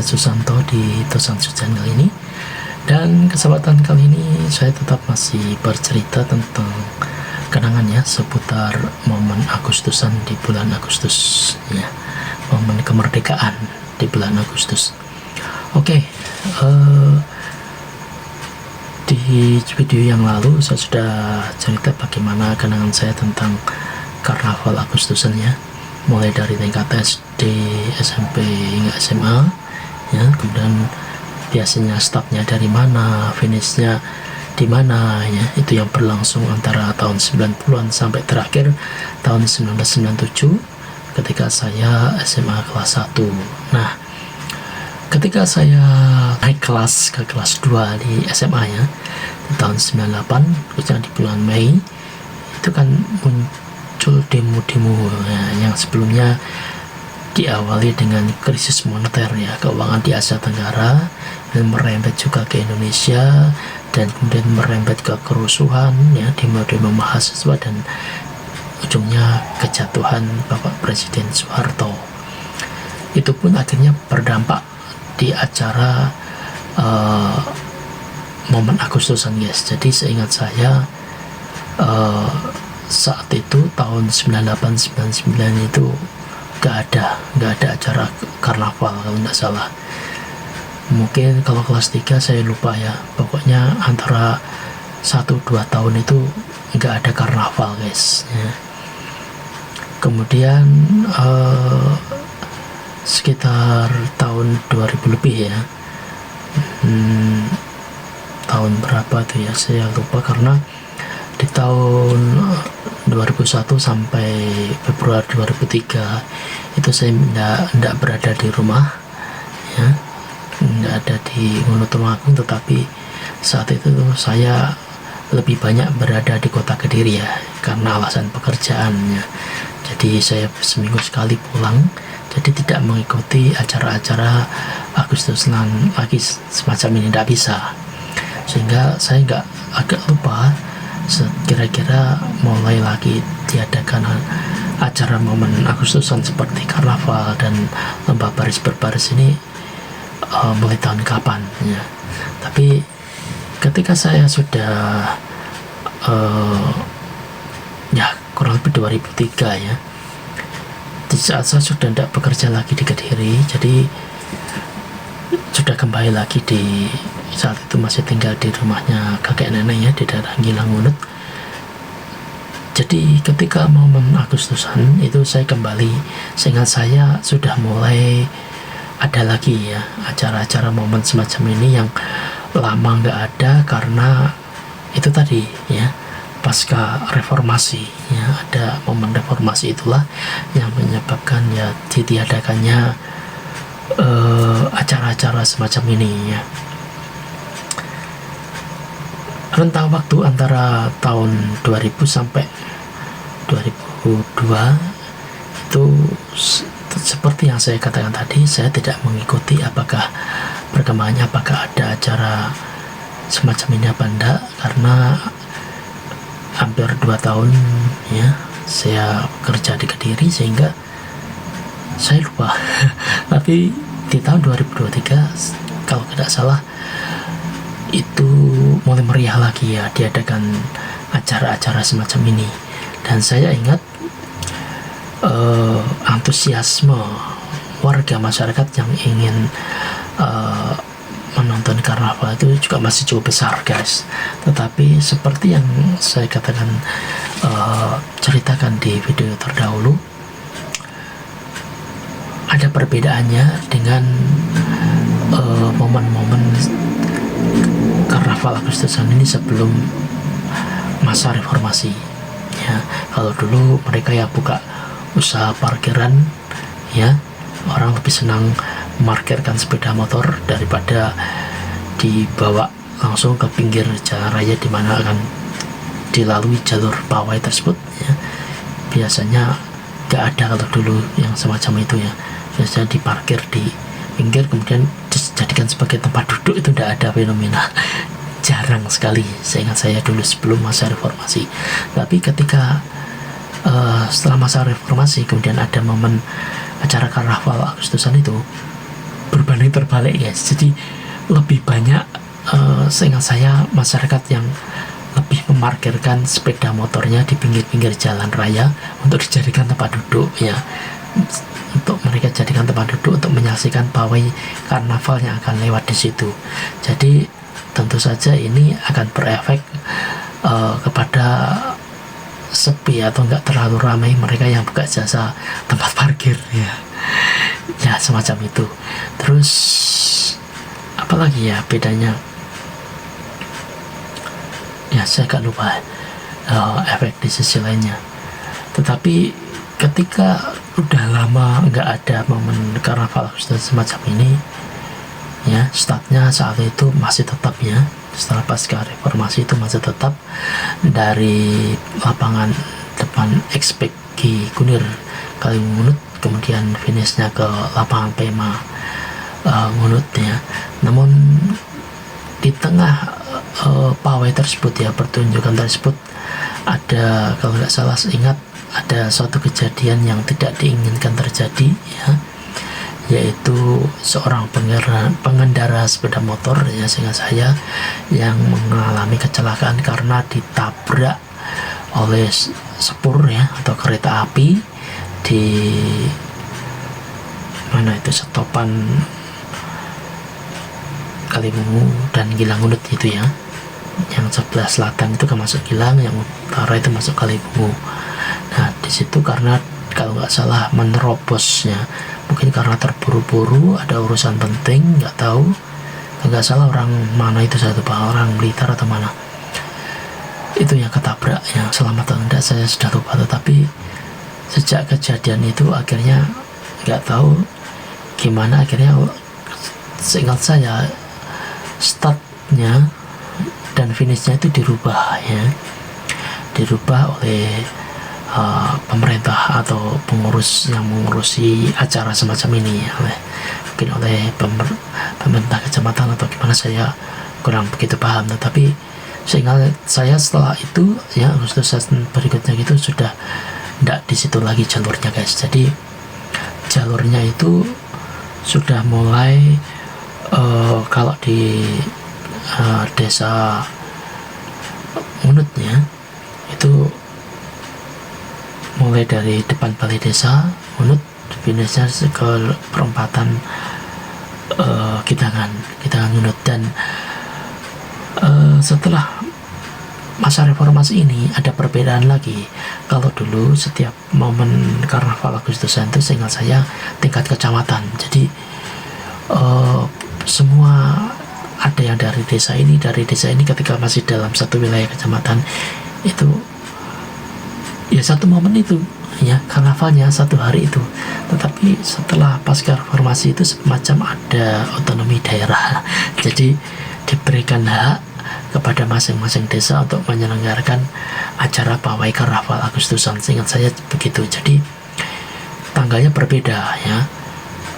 saya Susanto di Tosan Sujan kali ini. Dan kesempatan kali ini saya tetap masih bercerita tentang kenangannya seputar momen Agustusan di bulan Agustus ya, momen kemerdekaan di bulan Agustus. Oke, di video yang lalu saya sudah cerita bagaimana kenangan saya tentang karnaval Agustusan ya, mulai dari tingkat SD, SMP hingga SMA ya, kemudian biasanya startnya dari mana, finishnya di mana ya, itu yang berlangsung antara tahun 90-an sampai terakhir tahun 1997 ketika saya SMA kelas 1. Nah, ketika saya naik kelas ke kelas 2 di SMA ya, di tahun 98 khususnya di bulan Mei, itu kan muncul demo-demo ya, yang sebelumnya diawali dengan krisis moneter ya, keuangan di Asia Tenggara, dan merembet juga ke Indonesia, dan kemudian merembet ke kerusuhan ya, demo-demo mahasiswa, dan ujungnya kejatuhan Bapak Presiden Soeharto. Itu pun akhirnya berdampak di acara momen Agustusan guys. Jadi seingat saya saat itu tahun 98-99 itu gak ada acara karnaval kalau nggak salah. Mungkin kalau kelas 3 saya lupa ya, pokoknya antara 1-2 tahun itu nggak ada karnaval guys ya. Kemudian sekitar tahun 2000 lebih ya, tahun berapa tuh ya saya lupa, karena di tahun 2001 sampai Februari 2003 itu saya tidak berada di rumah ya, tidak ada di Tulungagung, tetapi saat itu saya lebih banyak berada di kota Kediri ya, karena alasan pekerjaannya. Jadi saya seminggu sekali pulang, jadi tidak mengikuti acara-acara Agustusan lagi semacam ini, tidak bisa, sehingga saya agak lupa kira-kira mulai lagi diadakan acara momen Agustusan seperti karnaval dan lomba baris berbaris ini mulai tahun kapan ya. Tapi ketika saya sudah ya kurang lebih 2003 ya, di saat saya sudah tidak bekerja lagi di Kediri, jadi sudah kembali lagi di saat itu masih tinggal di rumahnya kakek nenek ya, di daerah Gilangunut. Jadi ketika momen Agustusan itu saya kembali, sehingga saya sudah mulai ada lagi ya acara-acara momen semacam ini yang lama nggak ada, karena itu tadi ya, pasca reformasi ya, ada momen reformasi itulah yang menyebabkan ya ditiadakannya acara-acara semacam ini ya. Rentang waktu antara tahun 2000 sampai 2002 itu seperti yang saya katakan tadi, saya tidak mengikuti apakah perkembangannya, apakah ada acara semacam ini apa enggak, karena hampir 2 tahun ya saya kerja di Kediri, sehingga saya lupa. Tapi di tahun 2023 kalau tidak salah itu mulai meriah lagi ya, diadakan acara-acara semacam ini. Dan saya ingat antusiasme warga masyarakat yang ingin menonton karnaval itu juga masih cukup besar guys. Tetapi seperti yang saya katakan ceritakan di video terdahulu, ada perbedaannya dengan momen-momen karnaval Agustusan ini sebelum masa reformasi ya. Kalau dulu mereka ya buka usaha parkiran ya, orang lebih senang memarkirkan sepeda motor daripada dibawa langsung ke pinggir jalan raya di mana akan dilalui jalur pawai tersebut ya. Biasanya nggak ada kalau dulu yang semacam itu ya, biasanya diparkir di pinggir kemudian dijadikan sebagai tempat duduk. Itu tidak ada fenomena, jarang sekali seingat saya dulu sebelum masa reformasi. Tapi ketika setelah masa reformasi kemudian ada momen acara karnaval Agustusan itu, berbanding terbalik guys. Jadi lebih banyak seingat saya masyarakat yang lebih memarkirkan sepeda motornya di pinggir-pinggir jalan raya untuk dijadikan tempat duduk ya, untuk mereka jadikan tempat duduk untuk menyaksikan pawai karnaval yang akan lewat di situ. Jadi tentu saja ini akan berefek kepada sepi atau enggak terlalu ramai mereka yang buka jasa tempat parkir ya semacam itu. Terus apalagi ya bedanya ya, saya agak lupa efek di sisi lainnya. Tetapi ketika udah lama nggak ada momen karnaval Agustus semacam ini ya, startnya saat itu masih tetap ya, setelah pasca reformasi itu masih tetap dari lapangan depan XPG Kunir Kalimunut, kemudian finishnya ke lapangan Pema Ngunut ya. Namun di tengah pawai tersebut ya, pertunjukan tersebut, ada, kalau nggak salah ingat, ada suatu kejadian yang tidak diinginkan terjadi ya, yaitu seorang pengendara sepeda motor ya, seingat saya, yang mengalami kecelakaan karena ditabrak oleh sepur ya, atau kereta api di mana itu, setopan Kaliwungu dan Gilang Ngunut itu ya. Yang sebelah selatan itu kan masuk Gilang, yang utara itu masuk Kaliwungu. Nah di situ karena kalau nggak salah menerobosnya, mungkin karena terburu-buru, ada urusan penting, nggak tahu, nggak salah orang mana itu, saya lupa, orang Blitar atau mana itu yang ketabrak ya. Selamat atau enggak saya sudah lupa, tetapi sejak kejadian itu akhirnya nggak tahu gimana, akhirnya seingat saya startnya dan finishnya itu dirubah ya, dirubah oleh pemerintah atau pengurus yang mengurusi acara semacam ini ya, mungkin oleh pemerintah kecamatan atau gimana, saya kurang begitu paham. Tetapi seingat saya setelah itu ya, Agustus berikutnya gitu sudah tidak di situ lagi jalurnya guys. Jadi jalurnya itu sudah mulai kalau di desa Ngunutnya itu mulai dari depan balai desa Ngunut, finishnya ke perempatan Gidangan Ngunut. Dan setelah masa reformasi ini ada perbedaan lagi. Kalau dulu setiap momen karnaval Agustusan itu seingat saya tingkat kecamatan, jadi semua ada yang dari desa ini ketika masih dalam satu wilayah kecamatan itu ya, satu momen itu ya, karnavalnya satu hari itu. Tetapi setelah pasca reformasi itu semacam ada otonomi daerah, jadi diberikan hak kepada masing-masing desa untuk menyelenggarakan acara pawai karnaval Agustusan, seingat saya begitu. Jadi tanggalnya berbeda ya,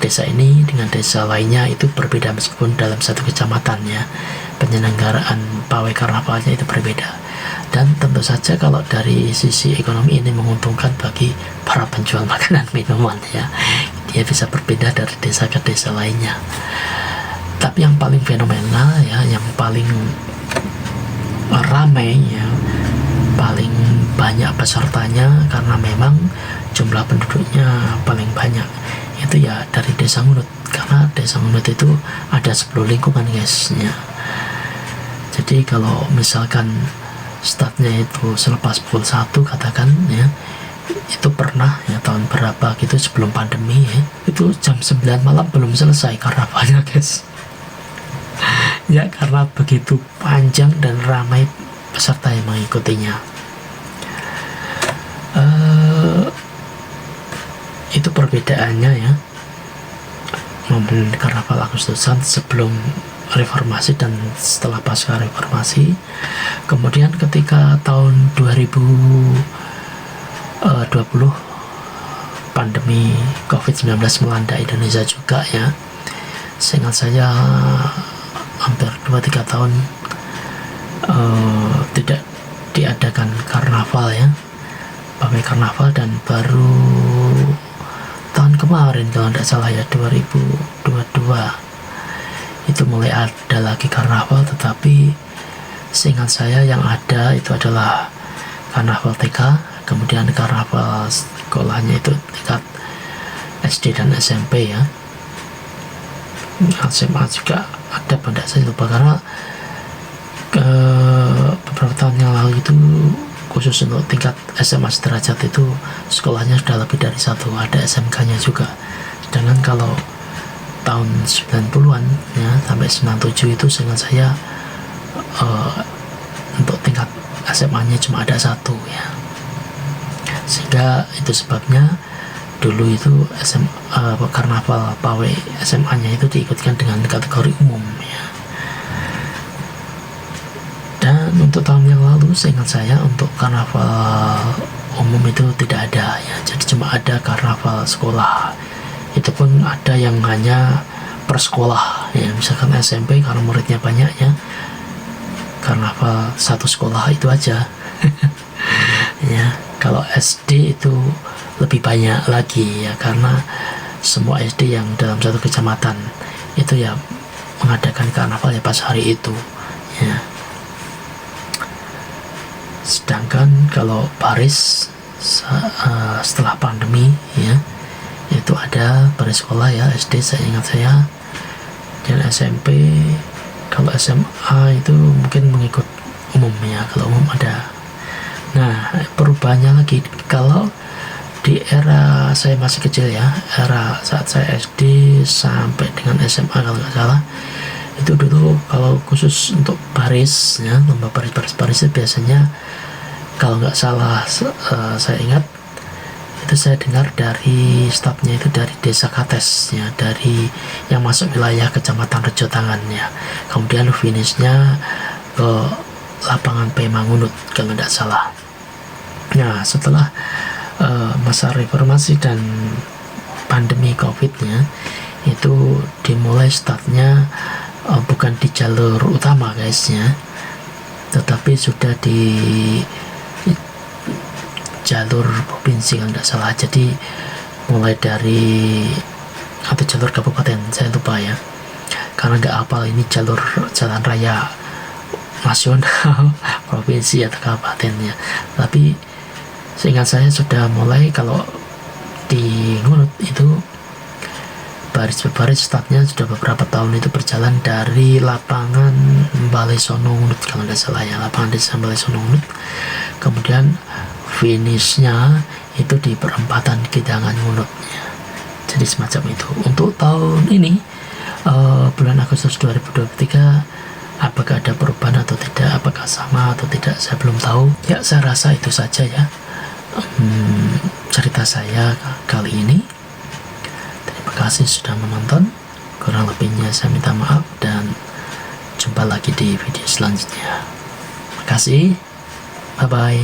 desa ini dengan desa lainnya itu berbeda meskipun dalam satu kecamatan ya, penyelenggaraan pawai karnavalnya itu berbeda. Dan tentu saja kalau dari sisi ekonomi ini menguntungkan bagi para penjual makanan minuman ya, dia bisa berbeda dari desa ke desa lainnya. Tapi yang paling fenomenal ya, yang paling ramai ya, paling banyak pesertanya karena memang jumlah penduduknya paling banyak, itu ya dari desa Ngunut, karena desa Ngunut itu ada 10 lingkungan guys ya. Jadi kalau misalkan startnya itu selepas pukul 1 katakan ya, itu pernah ya tahun berapa gitu sebelum pandemi ya, itu jam 9 malam belum selesai karnavalnya guys ya, karena begitu panjang dan ramai peserta yang mengikutinya. Itu perbedaannya ya, momen karnaval Agustusan sebelum reformasi dan setelah pasca reformasi. Kemudian ketika tahun 2020 pandemi COVID-19 melanda Indonesia juga ya, seingat saya hampir 2-3 tahun tidak diadakan karnaval ya, pawai karnaval, dan baru tahun kemarin kalau tidak salah ya, 2022 itu mulai ada lagi karnaval, tetapi seingat saya yang ada itu adalah karnaval TK, kemudian karnaval sekolahnya itu tingkat SD dan SMP ya. SMA juga ada pada saya lupa, karena beberapa tahun yang lalu itu khusus untuk tingkat SMA sederajat itu sekolahnya sudah lebih dari satu, ada SMK nya juga. Sedangkan kalau tahun 90-an ya sampai 97 itu seingat saya untuk tingkat SMA nya cuma ada satu ya, sehingga itu sebabnya dulu itu karnaval pawai SMA nya itu diikutkan dengan kategori umum ya. Dan untuk tahun yang lalu seingat saya untuk karnaval umum itu tidak ada ya, jadi cuma ada karnaval sekolah, itu pun ada yang hanya per sekolah ya, misalkan SMP karena muridnya banyak ya, karnaval satu sekolah itu aja ya. Kalau SD itu lebih banyak lagi ya, karena semua SD yang dalam satu kecamatan itu ya mengadakan karnaval ya pas hari itu ya. Sedangkan kalau baris setelah pandemi ya, itu ada baris sekolah ya, SD saya ingat saya, dan SMP. Kalau SMA itu mungkin mengikut umum ya, kalau umum ada. Nah, perubahannya lagi kalau di era saya masih kecil ya, era saat saya SD sampai dengan SMA kalau nggak salah, itu dulu kalau khusus untuk baris ya, lomba baris itu biasanya kalau nggak salah saya ingat itu saya dengar dari stafnya itu dari desa Kates ya, dari yang masuk wilayah kecamatan Rejotangan ya, kemudian finishnya ke lapangan P Mangunut kalau tidak salah. Nah, setelah masa reformasi dan pandemi COVID nya itu dimulai startnya bukan di jalur utama guys ya, tetapi sudah di jalur provinsi kalau tidak salah. Jadi mulai dari atau jalur kabupaten saya lupa ya, karena nggak hafal ini jalur jalan raya nasional provinsi atau kabupatennya, tapi seingat saya sudah mulai. Kalau di Ngunut itu baris per baris startnya sudah beberapa tahun itu berjalan dari lapangan Balai Sono Ngunut kalau tidak salah ya, lapangan desa Balai Sono Ngunut, kemudian finishnya itu di perempatan Kidangan Ngunut ya. Jadi semacam itu. Untuk tahun ini bulan Agustus 2023 apakah ada perubahan atau tidak, apakah sama atau tidak, saya belum tahu ya. Saya rasa itu saja ya cerita saya kali ini. Terima kasih sudah menonton, kurang lebihnya saya minta maaf, dan jumpa lagi di video selanjutnya. Terima kasih, bye bye.